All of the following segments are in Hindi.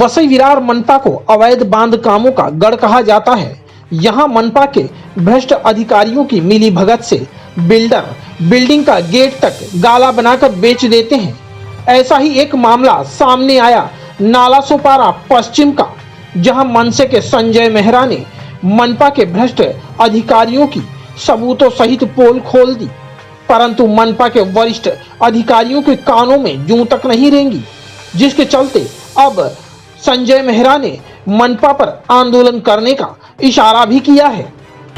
वसई विरार मनपा को अवैध बांध कामों का गढ़ कहा जाता है। यहाँ मनपा के भ्रष्ट अधिकारियों की मिली भगत से बिल्डर बिल्डिंग का गेट तक गाला बनाकर बेच देते हैं। ऐसा ही एक मामला सामने आया नालासोपारा पश्चिम का, जहां मनसे के संजय मेहरा ने मनपा के भ्रष्ट अधिकारियों की सबूतों सहित पोल खोल दी, परंतु मनपा के वरिष्ठ अधिकारियों के कानों में जूं तक नहीं रेंगी, जिसके चलते अब संजय मेहरा ने मनपा पर आंदोलन करने का इशारा भी किया है।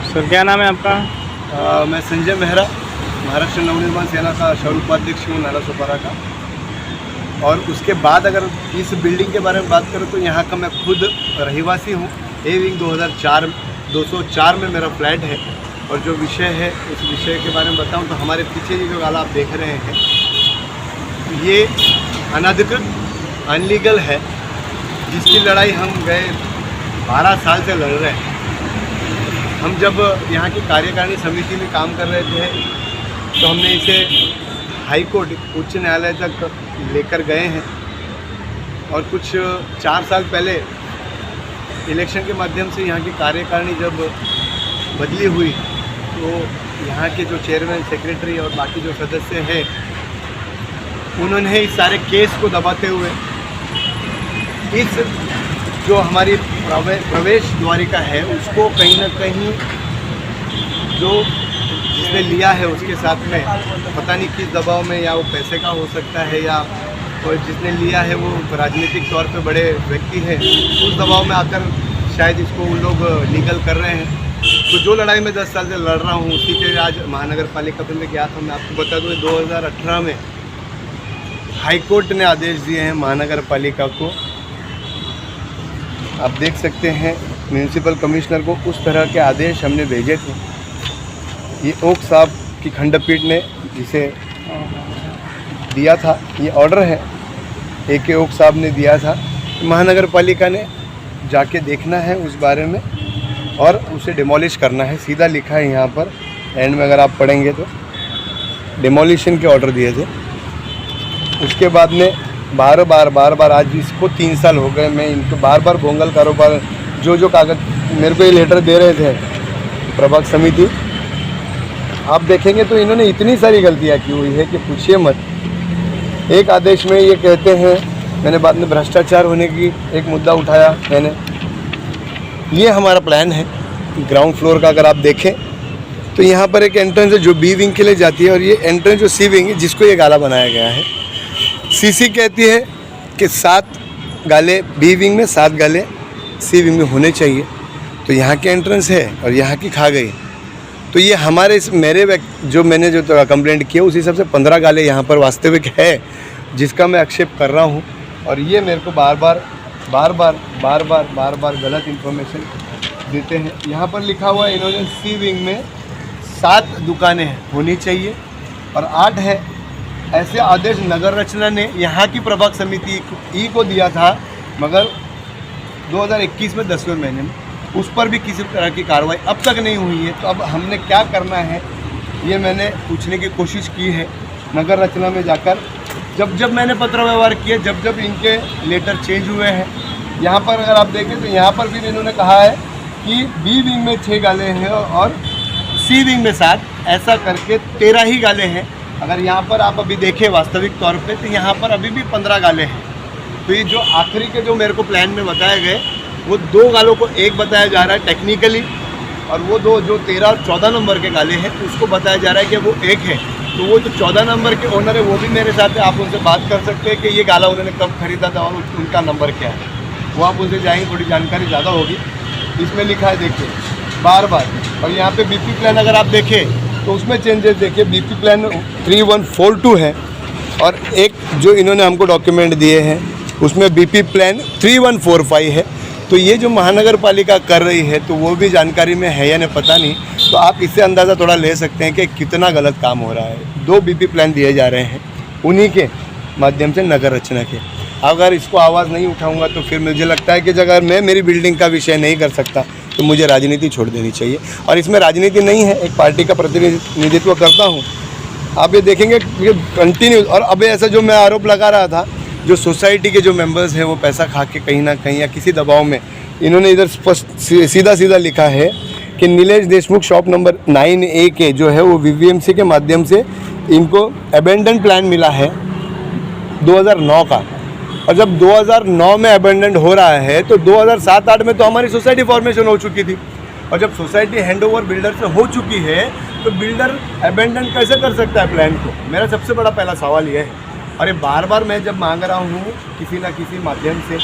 सर क्या नाम है आपका? मैं संजय मेहरा, महाराष्ट्र नवनिर्माण सेना का शहर उपाध्यक्ष हूँ नालासोपारा का। और उसके बाद अगर इस बिल्डिंग के बारे में बात करूँ तो यहाँ का मैं खुद रहिवासी हूँ। ए विंग 204 में मेरा फ्लैट है। और जो विषय है उस विषय के बारे में बताऊँ तो हमारे पीछे ये जो गाला आप देख रहे हैं ये अनधिकृत अनलीगल है, जिसकी लड़ाई हम गए 12 साल से लड़ रहे हैं। हम जब यहाँ की कार्यकारिणी समिति में काम कर रहे थे तो हमने इसे हाई कोर्ट उच्च न्यायालय तक लेकर गए हैं। और कुछ 4 साल पहले इलेक्शन के माध्यम से यहाँ की कार्यकारिणी जब बदली हुई तो यहाँ के जो चेयरमैन, सेक्रेटरी और बाकी जो सदस्य हैं उन्होंने इस सारे केस को दबाते हुए इस जो हमारी प्रवेश द्वारिका है उसको कहीं ना कहीं जो जिसने लिया है उसके साथ में पता नहीं किस दबाव में, या वो पैसे का हो सकता है या और जिसने लिया है वो राजनीतिक तौर पे बड़े व्यक्ति हैं, उस दबाव में आकर शायद इसको उन लोग लीगल कर रहे हैं। तो जो लड़ाई में 10 साल से लड़ रहा हूँ उसी के आज महानगर पालिका में गया था। मैं आपको बता दूँ 2018 में हाई कोर्ट ने आदेश दिए हैं महानगर पालिका को। आप देख सकते हैं म्यूनिसिपल कमिश्नर को उस तरह के आदेश हमने भेजे थे। ये ओक साहब की खंडपीठ ने जिसे दिया था, ये ऑर्डर है AK ओक साहब ने दिया था। महानगर पालिका ने जाके देखना है उस बारे में और उसे डिमोलिश करना है। सीधा लिखा है यहाँ पर एंड में, अगर आप पढ़ेंगे तो डिमोलिशन के ऑर्डर दिए थे। उसके बाद में बार बार आज इसको 3 साल हो गए, मैं इनको बार भोंगल कारोबार जो कागज मेरे को ये लेटर दे रहे थे प्रभाग समिति, आप देखेंगे तो इन्होंने इतनी सारी गलतियाँ की हुई है कि पूछिए मत। एक आदेश में ये कहते हैं, मैंने बाद में भ्रष्टाचार होने की एक मुद्दा उठाया मैंने। ये हमारा प्लान है ग्राउंड फ्लोर का, अगर आप देखें तो यहाँ पर एक एंट्रेंस है जो B विंग के लिए जाती है और ये एंट्रेंस जो C विंग है जिसको ये गाला बनाया गया है। CC कहती है कि 7 गाले B विंग में, 7 गाले C विंग में होने चाहिए। तो यहाँ के एंट्रेंस है और यहाँ की खा गई। तो ये हमारे जो मैंने जो कंप्लेंट किया उस हिसाब से 15 गाले यहाँ पर वास्तविक है, जिसका मैं आक्षेप कर रहा हूँ। और ये मेरे को बार बार गलत इन्फॉर्मेशन देते हैं। यहाँ पर लिखा हुआ है इन्होंने C विंग में 7 दुकानें होनी चाहिए और 8 है। ऐसे आदेश नगर रचना ने यहाँ की प्रभाग समिति ई को दिया था, मगर 2021 में 10वें महीने में उस पर भी किसी तरह की कार्रवाई अब तक नहीं हुई है। तो अब हमने क्या करना है ये मैंने पूछने की कोशिश की है नगर रचना में जाकर। जब मैंने पत्र व्यवहार किया, जब इनके लेटर चेंज हुए हैं, यहाँ पर अगर आप देखें तो यहाँ पर भी इन्होंने कहा है कि B विंग में 6 गाले हैं और C विंग में 7, ऐसा करके 13 ही गाले हैं। अगर यहाँ पर आप अभी देखें वास्तविक तौर पे तो यहाँ पर अभी भी 15 गाले हैं। तो ये जो आखिरी के जो मेरे को प्लान में बताए गए वो 2 गालों को एक बताया जा रहा है टेक्निकली, और वो 2 जो 13 और 14 नंबर के गाले हैं उसको बताया जा रहा है कि वो एक है। तो वो जो 14 नंबर के ओनर है वो भी मेरे साथ है, आप उनसे बात कर सकते हैं कि ये गाला उन्होंने कब खरीदा था और उनका नंबर क्या है। वो आप उनसे जाएंगे, थोड़ी जानकारी ज़्यादा होगी। इसमें लिखा है देखिए बार। और यहाँ पे BP प्लान अगर आप देखें तो उसमें चेंजेस देखिए। BP प्लान 3142 है और एक जो इन्होंने हमको डॉक्यूमेंट दिए हैं उसमें BP प्लान 3145 है। तो ये जो महानगर पालिका कर रही है तो वो भी जानकारी में है या नहीं पता नहीं। तो आप इससे अंदाज़ा थोड़ा ले सकते हैं कि कितना गलत काम हो रहा है। 2 BP प्लान दिए जा रहे हैं उन्हीं के माध्यम से नगर रचना के। अगर इसको आवाज़ नहीं उठाऊंगा तो फिर मुझे लगता है कि अगर मैं मेरी बिल्डिंग का विषय नहीं कर सकता तो मुझे राजनीति छोड़ देनी चाहिए। और इसमें राजनीति नहीं है, एक पार्टी का प्रतिनिधित्व करता हूँ। आप ये देखेंगे ये कंटिन्यू। और अब ऐसा जो मैं आरोप लगा रहा था जो सोसाइटी के जो मेंबर्स हैं वो पैसा खा के कहीं ना कहीं या किसी दबाव में इन्होंने इधर स्पष्ट सीधा सीधा लिखा है कि Nilesh Deshmukh shop number 9A के जो है वो VVMC के माध्यम से इनको अबेंडन प्लान मिला है 2009 का। और जब 2009 में अबेंडन हो रहा है तो 2007-8 में तो हमारी सोसाइटी फॉर्मेशन हो चुकी थी। और जब सोसाइटी हैंडओवर बिल्डर से हो चुकी है तो बिल्डर अबेंडन कैसे कर सकता है प्लान को? मेरा सबसे बड़ा पहला सवाल यह है। और ये बार बार मैं जब मांग रहा हूँ किसी ना किसी माध्यम से,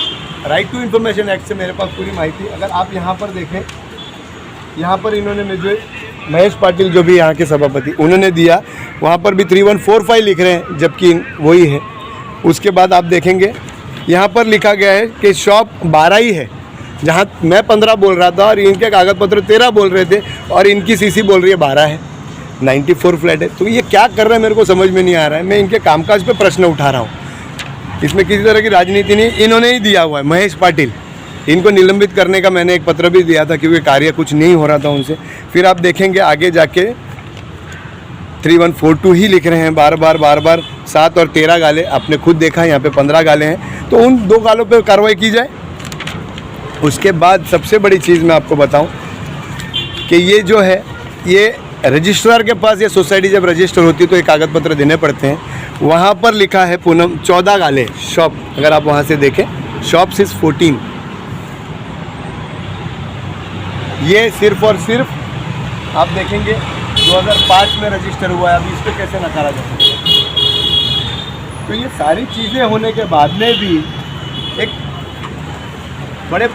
राइट टू इन्फॉर्मेशन एक्ट से मेरे पास पूरी माहिती, अगर आप यहाँ पर देखें, यहाँ पर इन्होंने मुझे महेश पाटिल जो भी यहाँ के सभापति उन्होंने दिया, वहाँ पर भी 3145 लिख रहे हैं जबकि वही है। उसके बाद आप देखेंगे यहाँ पर लिखा गया है कि शॉप 12 ही है, जहाँ मैं 15 बोल रहा था और इनके कागज पत्र 13 बोल रहे थे और इनकी सीसी बोल रही है 12 है, 94 फ्लैट है। तो ये क्या कर रहे हैं मेरे को समझ में नहीं आ रहा है। मैं इनके कामकाज पे प्रश्न उठा रहा हूँ, इसमें किसी तरह की राजनीति नहीं, इन्होंने ही दिया हुआ है। महेश पाटिल, इनको निलंबित करने का मैंने एक पत्र भी दिया था क्योंकि कार्य कुछ नहीं हो रहा था उनसे। फिर आप देखेंगे आगे जाके 3142 ही लिख रहे हैं बार बार 7 और 13 गाले, आपने खुद देखा यहाँ पे 15 गाले हैं, तो उन 2 गालों पे कार्रवाई की जाए। उसके बाद सबसे बड़ी चीज़ मैं आपको बताऊं कि ये जो है ये रजिस्ट्रार के पास, ये सोसाइटी जब रजिस्टर होती है तो एक कागज पत्र देने पड़ते हैं। वहाँ पर लिखा है पूनम 14 गाले शॉप, अगर आप वहाँ से देखें शॉप 614, ये सिर्फ और सिर्फ आप देखेंगे 2005 में रजिस्टर हुआ है। अभी इस पर कैसे नकारा जा सकता है? तो ये सारी चीज़ें होने के बाद में भी एक बड़े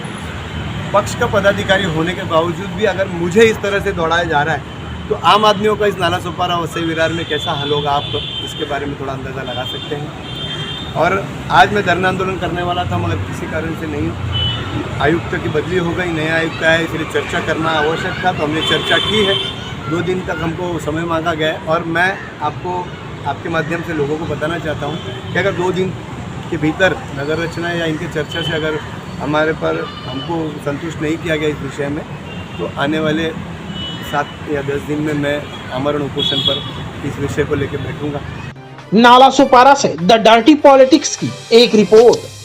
पक्ष का पदाधिकारी होने के बावजूद भी अगर मुझे इस तरह से दौड़ाया जा रहा है तो आम आदमियों का इस नाला सोपारा वसई विरार में कैसा हल होगा, आप इसके बारे में थोड़ा अंदाज़ा लगा सकते हैं। और आज मैं धरना आंदोलन करने वाला था मगर किसी कारण से नहीं, आयुक्त की बदली हो गई, नया आयुक्त आया, इसलिए चर्चा करना आवश्यक था, तो हमने चर्चा की है। 2 दिन तक हमको समय मांगा गया है और मैं आपको आपके माध्यम से लोगों को बताना चाहता हूँ कि अगर 2 दिन के भीतर नगर रचना या इनके चर्चा से अगर हमारे पर हमको संतुष्ट नहीं किया गया इस विषय में, तो आने वाले 7 या 10 दिन में मैं आमरण उपोषण पर इस विषय को लेकर बैठूंगा। नाला सुपारा से द डर्टी पॉलिटिक्स की एक रिपोर्ट।